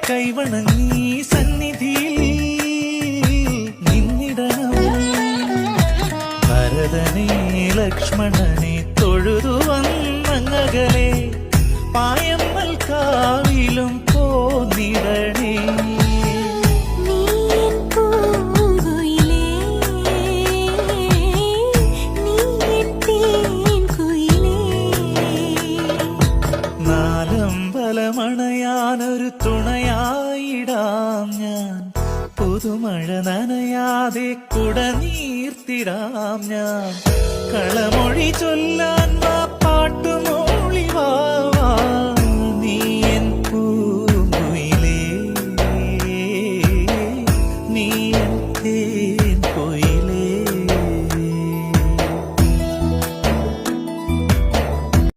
കൈവണങ്ങി സന്നിധിയിൽ നിന്നിടണം. ഭരതനെ ലക്ഷ്മണനെ തൊഴുതു വന്നങ്ങകലെ പായമ്മൽ കാവിലും പോന്നിടണേ. നാലമ്പലമണയാനൊരു തുണയായിടാം ഞാൻ, പുതുമഴ നനയാതെ കുടനീർത്തിടാം ഞാൻ, കളമൊഴി ചൊല്ലാൻ